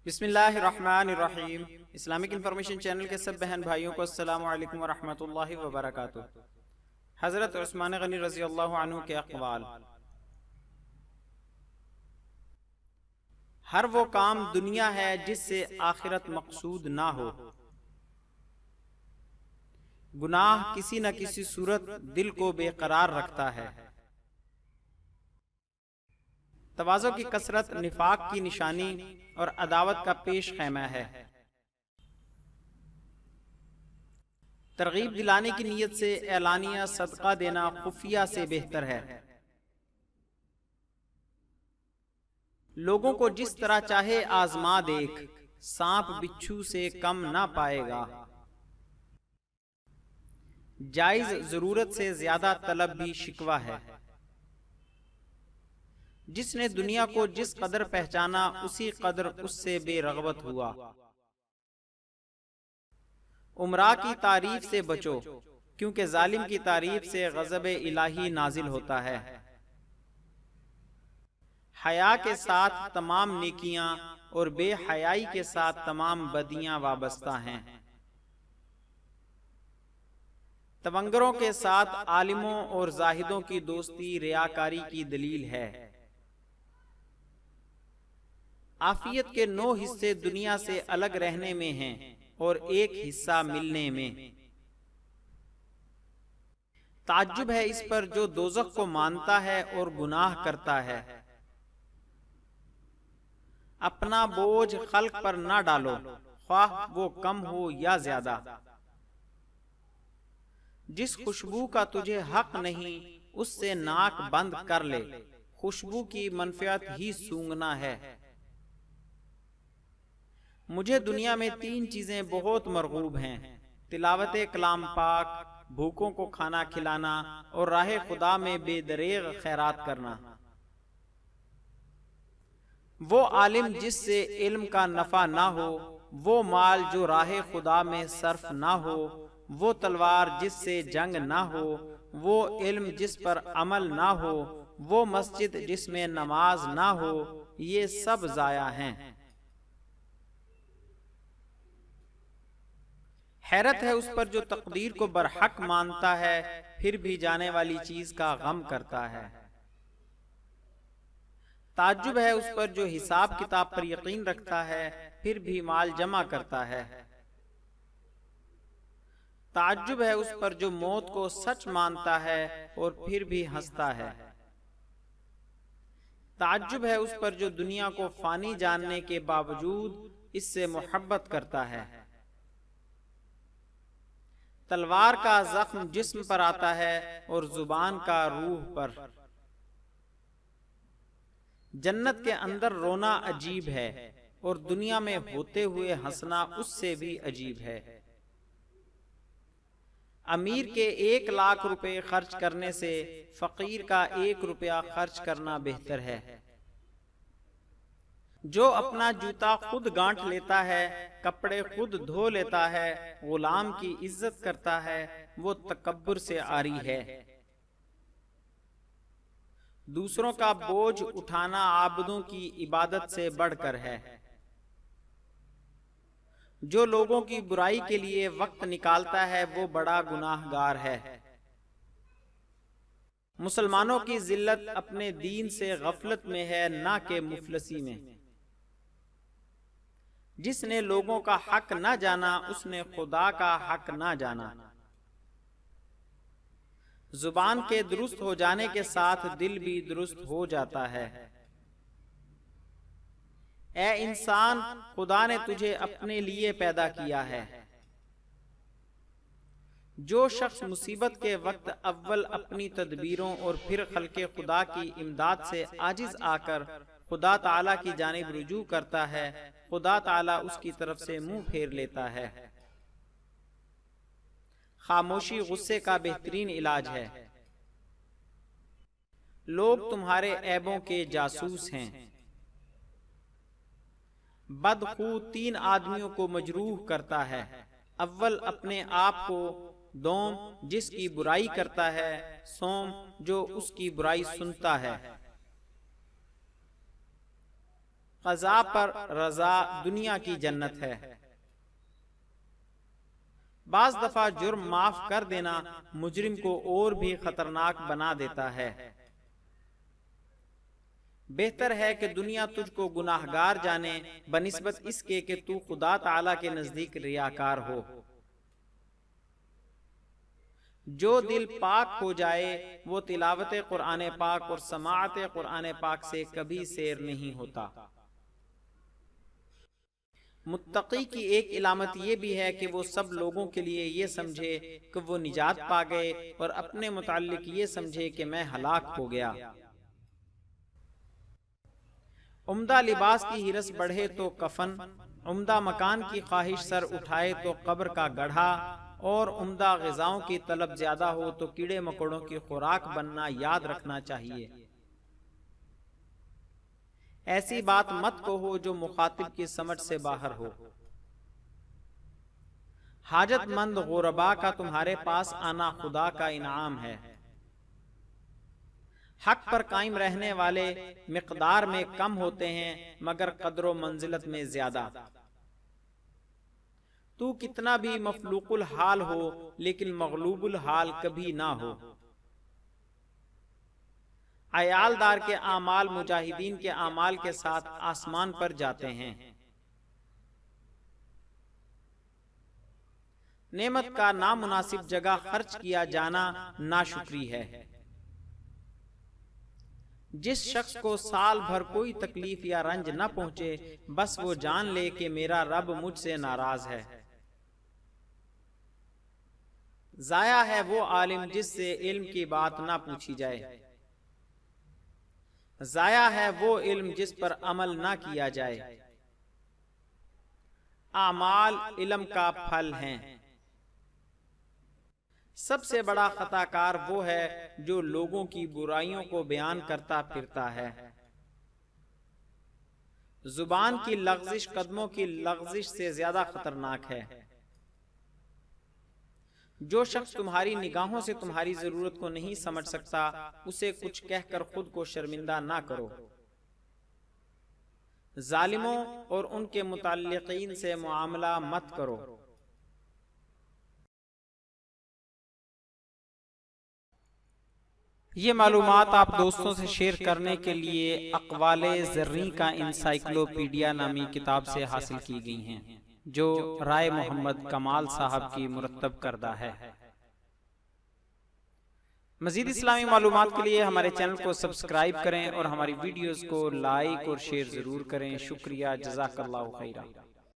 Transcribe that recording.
بسم اللہ الرحمن الرحیم۔ اسلامک انفارمیشن چینل کے سب بہن بھائیوں کو السلام علیکم ورحمۃ اللہ وبرکاتہ۔ حضرت عثمان غنی رضی اللہ عنہ کے اقوال: ہر وہ کام دنیا ہے جس سے آخرت مقصود نہ ہو۔ گناہ کسی نہ کسی صورت دل کو بے قرار رکھتا ہے۔ تواضع کی کثرت نفاق کی نشانی اور عداوت کا پیش خیمہ ہے۔ ترغیب دلانے کی نیت سے اعلانیہ صدقہ دینا خفیہ سے بہتر ہے۔ لوگوں کو جس طرح چاہے آزما دیکھ، سانپ بچھو سے کم نہ پائے گا۔ جائز ضرورت سے زیادہ طلب بھی شکوہ ہے۔ جس نے دنیا کو جس قدر پہچانا اسی قدر اس سے بے رغبت ہوا۔ امراء کی تعریف سے بچو، کیونکہ ظالم کی تعریف سے غضب الہی نازل ہوتا ہے۔ حیا کے ساتھ تمام نیکیاں اور بے حیائی کے ساتھ تمام بدیاں وابستہ ہیں۔ تونگروں کے ساتھ عالموں اور زاہدوں کی دوستی ریاکاری کی دلیل ہے۔ عافیت کے 9 حصے دنیا سے الگ رہنے میں ہیں اور 1 حصہ ملنے میں۔ تعجب ہے اس پر جو دوزخ کو مانتا ہے اور گناہ کرتا ہے۔ اپنا بوجھ خلق پر نہ ڈالو، خواہ وہ کم ہو یا زیادہ۔ جس خوشبو کا تجھے حق نہیں اس سے ناک بند کر لے، خوشبو کی منفعت ہی سونگھنا ہے۔ مجھے دنیا میں 3 چیزیں بہت مرغوب ہیں: تلاوت کلام پاک، بھوکوں کو کھانا کھلانا اور راہ خدا میں بے دریغ خیرات کرنا۔ وہ عالم جس سے علم کا نفع نہ ہو، وہ مال جو راہ خدا میں صرف نہ ہو، وہ تلوار جس سے جنگ نہ ہو، وہ علم جس پر عمل نہ ہو، وہ مسجد جس میں نماز نہ ہو، یہ سب ضائع ہیں۔ حیرت ہے اس پر جو تقدیر کو برحق مانتا ہے پھر بھی جانے والی چیز کا غم کرتا ہے۔ تعجب ہے اس پر جو حساب کتاب پر یقین رکھتا ہے پھر بھی مال جمع کرتا ہے۔ تعجب ہے اس پر جو موت کو سچ مانتا ہے اور پھر بھی ہنستا ہے۔ تعجب ہے اس پر جو دنیا کو فانی جاننے کے باوجود اس سے محبت کرتا ہے۔ تلوار کا زخم جسم پر آتا ہے اور زبان کا روح پر۔ جنت کے اندر رونا عجیب ہے اور دنیا میں ہوتے ہوئے ہنسنا اس سے بھی عجیب ہے۔ امیر کے 1 لاکھ روپے خرچ کرنے سے فقیر کا 1 روپیہ خرچ کرنا بہتر ہے۔ جو اپنا جوتا خود گانٹھ لیتا ہے، کپڑے خود دھو لیتا ہے، غلام کی عزت کرتا ہے، وہ تکبر سے عاری ہے۔ دوسروں کا بوجھ اٹھانا عابدوں کی عبادت سے بڑھ کر ہے۔ جو لوگوں کی برائی کے لیے وقت نکالتا ہے وہ بڑا گناہ گار ہے۔ مسلمانوں کی ذلت اپنے دین سے غفلت میں ہے، نہ کہ مفلسی میں۔ جس نے لوگوں کا حق نہ جانا اس نے خدا کا حق نہ جانا۔ زبان کے درست ہو جانے کے ساتھ دل بھی درست ہو جاتا ہے۔ اے انسان، خدا نے تجھے اپنے لیے پیدا کیا ہے۔ جو شخص مصیبت کے وقت اول اپنی تدبیروں اور پھر خلق خدا کی امداد سے عاجز آ کر خدا تعالیٰ کی جانب رجوع کرتا ہے، خدا تعالیٰ اس کی طرف سے منہ پھیر لیتا ہے۔ خاموشی غصے کا بہترین علاج ہے۔ لوگ تمہارے عیبوں کے جاسوس ہیں۔ بدخو 3 آدمیوں کو مجروح کرتا ہے: اول اپنے آپ کو، دوم جس کی برائی کرتا ہے، سوم جو اس کی برائی سنتا ہے۔ قضا پر رضا دنیا کی جنت ہے۔ بعض دفعہ جرم معاف کر دینا مجرم کو اور بھی خطرناک بنا دیتا ہے۔ بہتر ہے کہ دنیا تجھ کو گناہگار جانے بنسبت اس کے کہ تو خدا تعالی کے نزدیک ریاکار ہو۔ جو دل پاک ہو جائے وہ تلاوت قرآن پاک اور سماعت قرآن پاک سے کبھی سیر نہیں ہوتا۔ متقی کی ایک علامت یہ بھی ہے کہ وہ سب لوگوں کے لیے یہ سمجھے کہ وہ نجات پا گئے اور اپنے متعلق یہ سمجھے کہ میں ہلاک ہو گیا۔ عمدہ لباس کی ہرس بڑھے تو کفن، عمدہ مکان کی خواہش سر اٹھائے تو قبر کا گڑھا، اور عمدہ غذاؤں کی طلب زیادہ ہو تو کیڑے مکوڑوں کی خوراک بننا یاد رکھنا چاہیے۔ ایسی بات مت کہو جو مخاطب کی سمجھ سے باہر ہو۔ حاجت مند غربا کا تمہارے پاس آنا خدا کا انعام ہے۔ حق پر قائم رہنے والے مقدار میں کم ہوتے ہیں مگر قدر و منزلت میں زیادہ۔ تو کتنا بھی مفلوق الحال ہو لیکن مغلوب الحال کبھی نہ ہو۔ عیالدار کے اعمال مجاہدین کے اعمال کے ساتھ آسمان پر جاتے ہیں۔ نعمت کا نامناسب جگہ خرچ کیا جانا ناشکری ہے۔ جس شخص کو سال بھر کوئی تکلیف یا رنج نہ پہنچے بس وہ جان لے کہ میرا رب مجھ سے ناراض ہے۔ ضائع ہے وہ عالم جس سے علم کی بات نہ پوچھی جائے۔ ضائع ہے وہ علم جس پر عمل نہ کیا جائے۔ اعمال علم کا پھل ہیں۔ سب سے بڑا خطا کار وہ ہے جو لوگوں کی برائیوں کو بیان کرتا پھرتا ہے۔ زبان کی لغزش قدموں کی لغزش سے زیادہ خطرناک ہے۔ جو شخص تمہاری نگاہوں سے تمہاری ضرورت کو نہیں سمجھ سکتا اسے کچھ کہہ کر خود کو شرمندہ نہ کرو۔ ظالموں اور ان کے متعلقین سے معاملہ مت کرو۔ یہ معلومات آپ دوستوں سے شیئر کرنے کے لیے اقوال زرعی کا انسائیکلوپیڈیا نامی کتاب سے حاصل کی گئی ہیں جو رائے محمد کمال صاحب کی مرتب کردہ ہے۔ مزید اسلامی معلومات کے لیے ہمارے چینل کو سبسکرائب کریں اور ہماری ویڈیوز کو لائک اور شیئر ضرور کریں۔ شکریہ، جزاک اللہ خیرہ۔